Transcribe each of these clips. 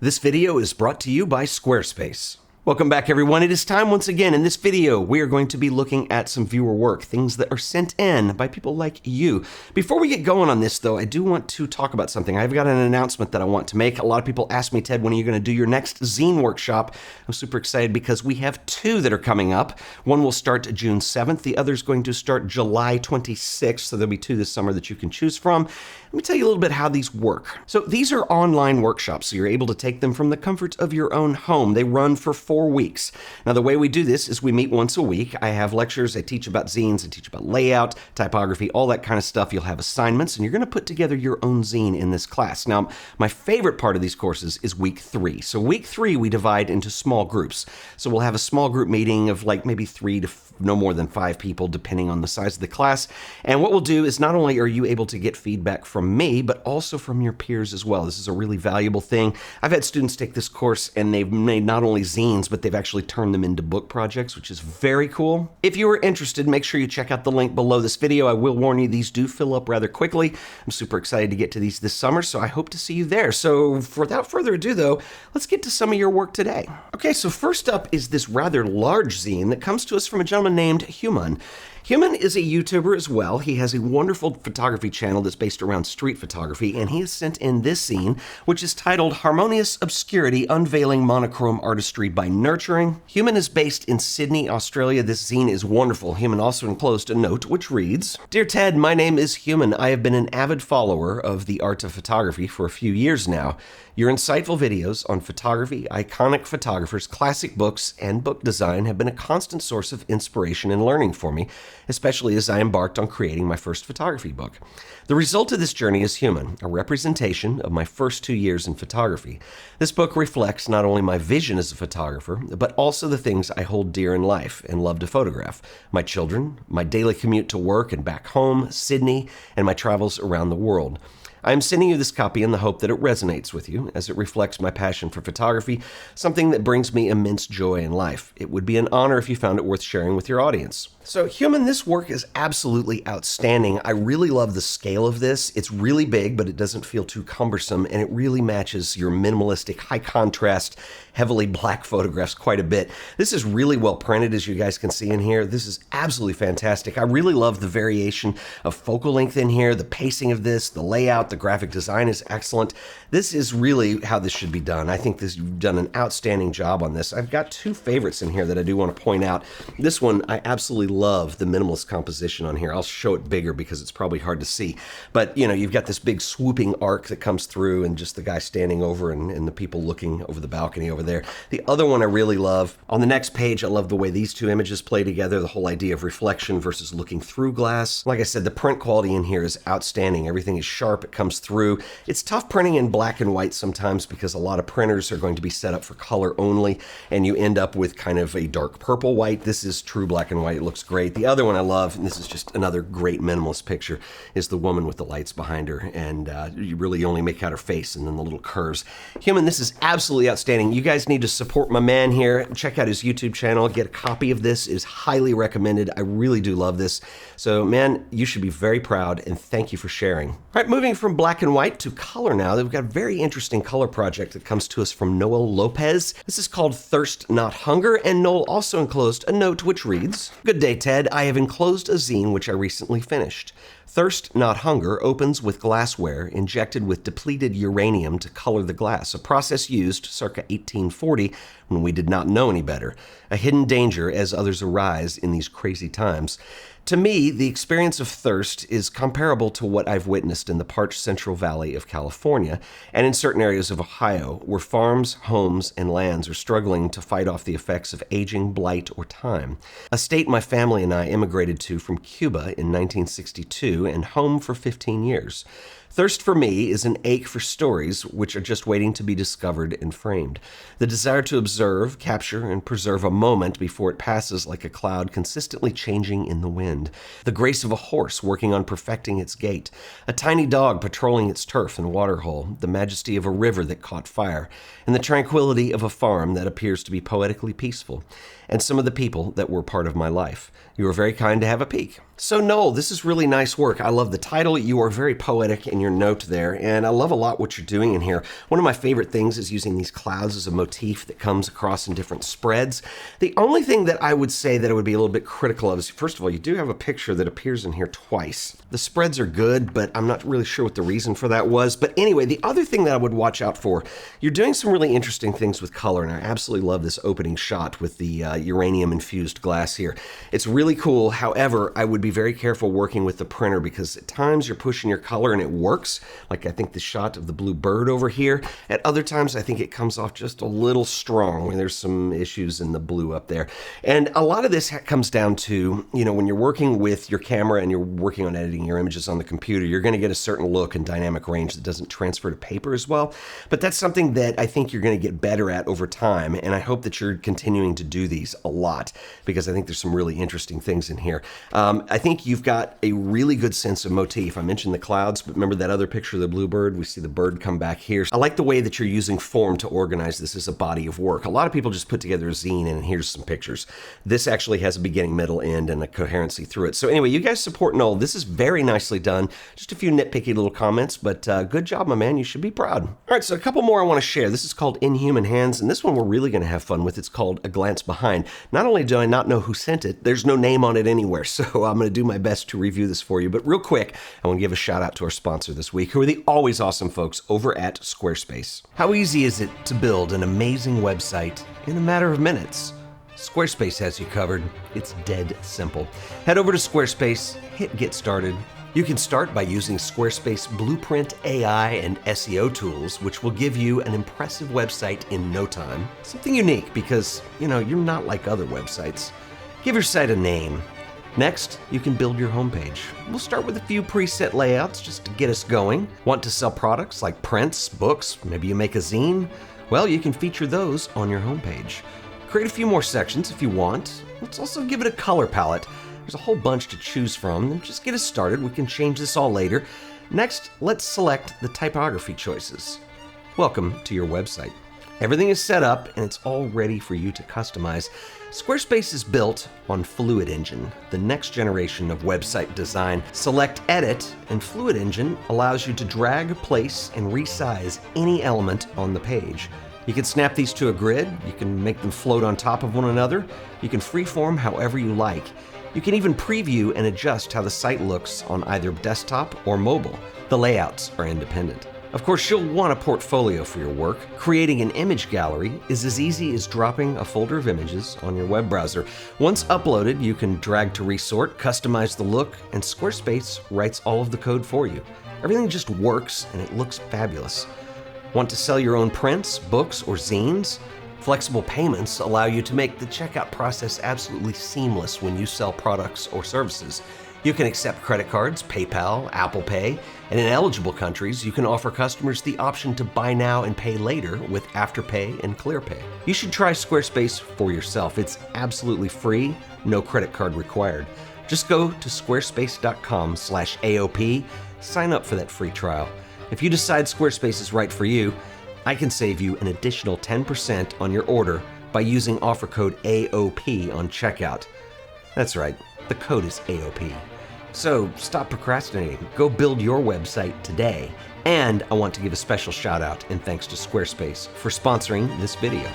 This video is brought to you by Squarespace. Welcome back, everyone. It is time once again. In this video, we are going to be looking at some viewer work, things that are sent in by people like you. Before we get going on this, though, I do want to talk about something. I've got an announcement that I want to make. A lot of people ask me, Ted, when are you going to do your next zine workshop? I'm super excited because we have two that are coming up. One will start June 7th. The other is going to start July 26th. So there'll be two this summer that you can choose from. Let me tell you a little bit how these work. So these are online workshops, so you're able to take them from the comfort of your own home. They run for 4 weeks. Now, the way we do this is we meet once a week. I have lectures, I teach about zines, I teach about layout, typography, all that kind of stuff. You'll have assignments, and you're going to put together your own zine in this class. Now, my favorite part of these courses is week 3. So week 3, we divide into small groups. So we'll have a small group meeting of like maybe 3 to no more than 5 people, depending on the size of the class. And what we'll do is not only are you able to get feedback from me, but also from your peers as well. This is a really valuable thing. I've had students take this course and they've made not only zines, but they've actually turned them into book projects, which is very cool. If you are interested, make sure you check out the link below this video. I will warn you, these do fill up rather quickly. I'm super excited to get to these this summer, so I hope to see you there. So without further ado, though, let's get to some of your work today. Okay, so first up is this rather large zine that comes to us from a gentleman named Houman. Houman is a YouTuber as well. He has a wonderful photography channel that's based around street photography, and he has sent in this zine, which is titled Harmonious, Obscurity, Unveiling, Monochrome Artistry by Nurturing. Houman is based in Sydney, Australia. This zine is wonderful. Houman also enclosed a note which reads, "Dear Ted, my name is Houman. I have been an avid follower of the art of photography for a few years now. Your insightful videos on photography, iconic photographers, classic books, and book design have been a constant source of inspiration and learning for me, especially as I embarked on creating my first photography book. The result of this journey is Houman, a representation of my first 2 years in photography. This book reflects not only my vision as a photographer, but also the things I hold dear in life and love to photograph: my children, my daily commute to work and back home, Sydney, and my travels around the world. I am sending you this copy in the hope that it resonates with you, as it reflects my passion for photography, something that brings me immense joy in life. It would be an honor if you found it worth sharing with your audience." So Houman, this work is absolutely outstanding. I really love the scale of this. It's really big, but it doesn't feel too cumbersome, and it really matches your minimalistic, high contrast, heavily black photographs quite a bit. This is really well printed, as you guys can see in here. This is absolutely fantastic. I really love the variation of focal length in here, the pacing of this, the layout, the graphic design is excellent. This is really how this should be done. I think you've done an outstanding job on this. I've got 2 favorites in here that I do want to point out. This one, I absolutely love the minimalist composition on here. I'll show it bigger because it's probably hard to see. But, you know, you've got this big swooping arc that comes through and just the guy standing over and the people looking over the balcony over there. The other one I really love, on the next page, I love the way these 2 images play together, the whole idea of reflection versus looking through glass. Like I said, the print quality in here is outstanding. Everything is sharp. It comes through. It's tough printing in black and white sometimes because a lot of printers are going to be set up for color only, and you end up with kind of a dark purple white. This is true black and white. It looks great. The other one I love, and this is just another great minimalist picture, is the woman with the lights behind her, and you really only make out her face and then the little curves. Houman, this is absolutely outstanding. You guys need to support my man here. Check out his YouTube channel. Get a copy of this. It is highly recommended. I really do love this. So, man, you should be very proud, and thank you for sharing. All right, moving from black and white to color now. We've got a very interesting color project that comes to us from Noel Lopez. This is called Thirst Not Hunger, and Noel also enclosed a note which reads, "Good day, Ted. I have enclosed a zine which I recently finished. Thirst Not Hunger opens with glassware injected with depleted uranium to color the glass, a process used circa 1840 when we did not know any better. A hidden danger as others arise in these crazy times. To me, the experience of thirst is comparable to what I've witnessed in the parched Central Valley of California and in certain areas of Ohio, where farms, homes, and lands are struggling to fight off the effects of aging, blight, or time. A state my family and I immigrated to from Cuba in 1962 and home for 15 years. Thirst for me is an ache for stories which are just waiting to be discovered and framed. The desire to observe, capture, and preserve a moment before it passes like a cloud consistently changing in the wind. The grace of a horse working on perfecting its gait. A tiny dog patrolling its turf and waterhole. The majesty of a river that caught fire. And the tranquility of a farm that appears to be poetically peaceful. And some of the people that were part of my life. You were very kind to have a peek. So Noel, this is really nice work. I love the title. You are very poetic in your note there, and I love a lot what you're doing in here. One of my favorite things is using these clouds as a motif that comes across in different spreads. The only thing that I would say that I would be a little bit critical of is, first of all, you do have a picture that appears in here twice. The spreads are good, but I'm not really sure what the reason for that was. But anyway, the other thing that I would watch out for, you're doing some really interesting things with color, and I absolutely love this opening shot with the uranium-infused glass here. It's really cool. However, I would be very careful working with the printer because at times you're pushing your color and it works. Like I think the shot of the blue bird over here. At other times, I think it comes off just a little strong when there's some issues in the blue up there. And a lot of this comes down to, when you're working with your camera and you're working on editing your images on the computer, you're going to get a certain look and dynamic range that doesn't transfer to paper as well. But that's something that I think you're going to get better at over time. And I hope that you're continuing to do these a lot because I think there's some really interesting things in here. I think you've got a really good sense of motif. I mentioned the clouds, but remember that other picture of the bluebird? We see the bird come back here. I like the way that you're using form to organize this as a body of work. A lot of people just put together a zine and here's some pictures. This actually has a beginning, middle, end, and a coherency through it. So anyway, you guys support Noel. This is very nicely done. Just a few nitpicky little comments, but good job, my man. You should be proud. All right, so a couple more I want to share. This is called In Human Hands, and this one we're really going to have fun with. It's called A Glance Behind. Not only do I not know who sent it, there's no name on it anywhere, so I'm going to do my best to review this for you. But real quick, I want to give a shout out to our sponsor this week, who are the always awesome folks over at Squarespace. How easy is it to build an amazing website in a matter of minutes? Squarespace has you covered. It's dead simple. Head over to Squarespace, hit Get Started. You can start by using Squarespace Blueprint AI and SEO tools, which will give you an impressive website in no time. Something unique because, you're not like other websites. Give your site a name. Next, you can build your homepage. We'll start with a few preset layouts just to get us going. Want to sell products like prints, books, maybe you make a zine? Well, you can feature those on your homepage. Create a few more sections if you want. Let's also give it a color palette. There's a whole bunch to choose from, and just get us started. We can change this all later. Next, let's select the typography choices. Welcome to your website. Everything is set up and it's all ready for you to customize. Squarespace is built on Fluid Engine, the next generation of website design. Select Edit, and Fluid Engine allows you to drag, place, and resize any element on the page. You can snap these to a grid, you can make them float on top of one another, you can freeform however you like. You can even preview and adjust how the site looks on either desktop or mobile. The layouts are independent. Of course, you'll want a portfolio for your work. Creating an image gallery is as easy as dropping a folder of images on your web browser. Once uploaded, you can drag to resort, customize the look, and Squarespace writes all of the code for you. Everything just works and it looks fabulous. Want to sell your own prints, books, or zines? Flexible payments allow you to make the checkout process absolutely seamless when you sell products or services. You can accept credit cards, PayPal, Apple Pay, and in eligible countries, you can offer customers the option to buy now and pay later with Afterpay and ClearPay. You should try Squarespace for yourself. It's absolutely free, no credit card required. Just go to squarespace.com/AOP, sign up for that free trial. If you decide Squarespace is right for you, I can save you an additional 10% on your order by using offer code AOP on checkout. That's right, the code is AOP. So stop procrastinating, go build your website today. And I want to give a special shout out and thanks to Squarespace for sponsoring this video.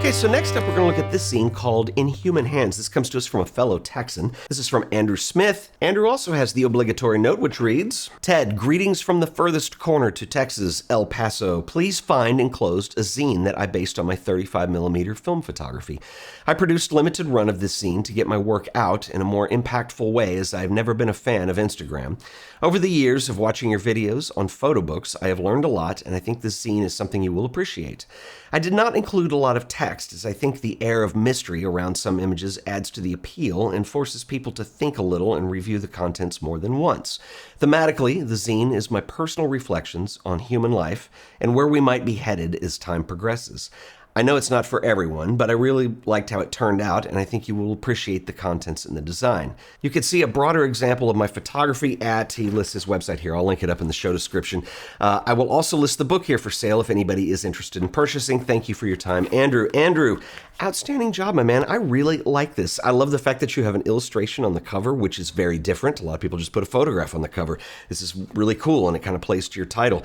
Okay, so next up we're going to look at this zine called In Human Hands. This comes to us from a fellow Texan. This is from Andrew Smith. Andrew also has the obligatory note which reads, Ted, greetings from the furthest corner to Texas, El Paso. Please find enclosed a zine that I based on my 35mm film photography. I produced limited run of this zine to get my work out in a more impactful way as I've never been a fan of Instagram. Over the years of watching your videos on photo books, I have learned a lot and I think this zine is something you will appreciate. I did not include a lot of text as I think the air of mystery around some images adds to the appeal and forces people to think a little and review the contents more than once. Thematically, the zine is my personal reflections on human life and where we might be headed as time progresses. I know it's not for everyone, but I really liked how it turned out, and I think you will appreciate the contents and the design. You can see a broader example of my photography he lists his website here. I'll link it up in the show description. I will also list the book here for sale if anybody is interested in purchasing. Thank you for your time, Andrew. Andrew, outstanding job, my man. I really like this. I love the fact that you have an illustration on the cover, which is very different. A lot of people just put a photograph on the cover. This is really cool, and it kind of plays to your title.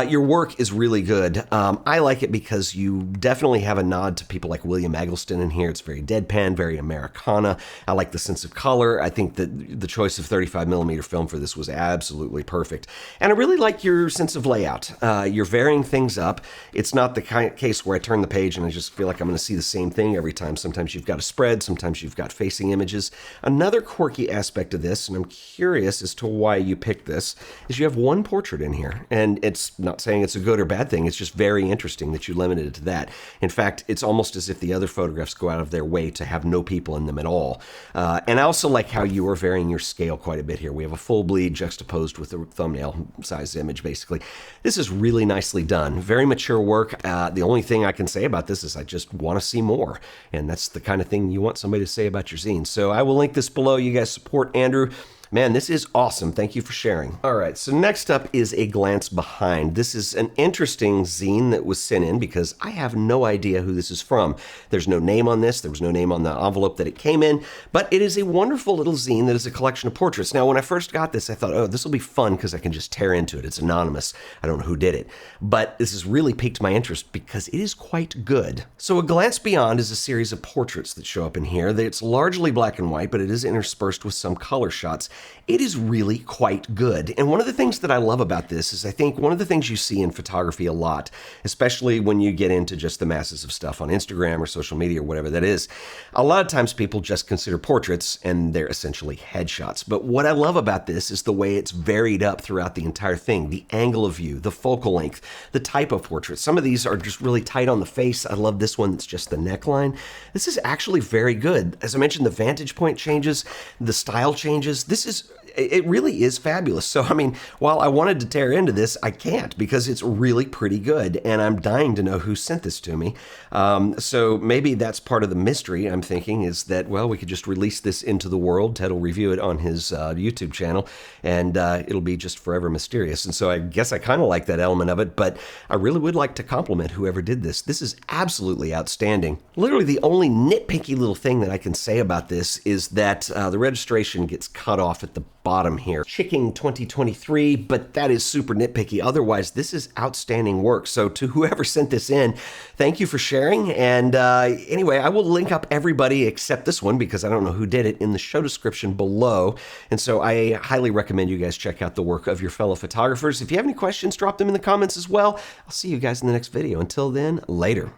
Your work is really good. I like it because you definitely have a nod to people like William Eggleston in here. It's very deadpan, very Americana. I like the sense of color. I think that the choice of 35mm film for this was absolutely perfect. And I really like your sense of layout. You're varying things up. It's not the case where I turn the page and I just feel like I'm going to see the same thing every time. Sometimes you've got a spread, sometimes you've got facing images. Another quirky aspect of this, and I'm curious as to why you picked this, is you have one portrait in here. And it's not saying it's a good or bad thing, it's just very interesting that you limited it to that. In fact, it's almost as if the other photographs go out of their way to have no people in them at all. And I also like how you are varying your scale quite a bit here. We have a full bleed juxtaposed with a thumbnail size image, basically. This is really nicely done. Very mature work. The only thing I can say about this is I just want to see more. And that's the kind of thing you want somebody to say about your zine. So I will link this below. You guys support Andrew. Man, this is awesome. Thank you for sharing. All right, so next up is A Glance Behind. This is an interesting zine that was sent in because I have no idea who this is from. There's no name on this. There was no name on the envelope that it came in, but it is a wonderful little zine that is a collection of portraits. Now, when I first got this, I thought, oh, this will be fun because I can just tear into it. It's anonymous. I don't know who did it, but this has really piqued my interest because it is quite good. So A Glance Beyond is a series of portraits that show up in here. It's largely black and white, but it is interspersed with some color shots. It is really quite good. And one of the things that I love about this is I think one of the things you see in photography a lot, especially when you get into just the masses of stuff on Instagram or social media or whatever that is, a lot of times people just consider portraits and they're essentially headshots. But what I love about this is the way it's varied up throughout the entire thing. The angle of view, the focal length, the type of portrait. Some of these are just really tight on the face. I love this one that's just the neckline. This is actually very good. As I mentioned, the vantage point changes, the style changes. It really is fabulous. So, I mean, while I wanted to tear into this, I can't because it's really pretty good, and I'm dying to know who sent this to me. So maybe that's part of the mystery, I'm thinking, is that, well, we could just release this into the world. Ted will review it on his YouTube channel, and it'll be just forever mysterious. And so I guess I kind of like that element of it, but I really would like to compliment whoever did this. This is absolutely outstanding. Literally the only nitpicky little thing that I can say about this is that the registration gets cut off at the bottom here. Chicking 2023, but that is super nitpicky. Otherwise, this is outstanding work. So to whoever sent this in, thank you for sharing. And anyway, I will link up everybody except this one because I don't know who did it in the show description below. And so I highly recommend you guys check out the work of your fellow photographers. If you have any questions, drop them in the comments as well. I'll see you guys in the next video. Until then, later.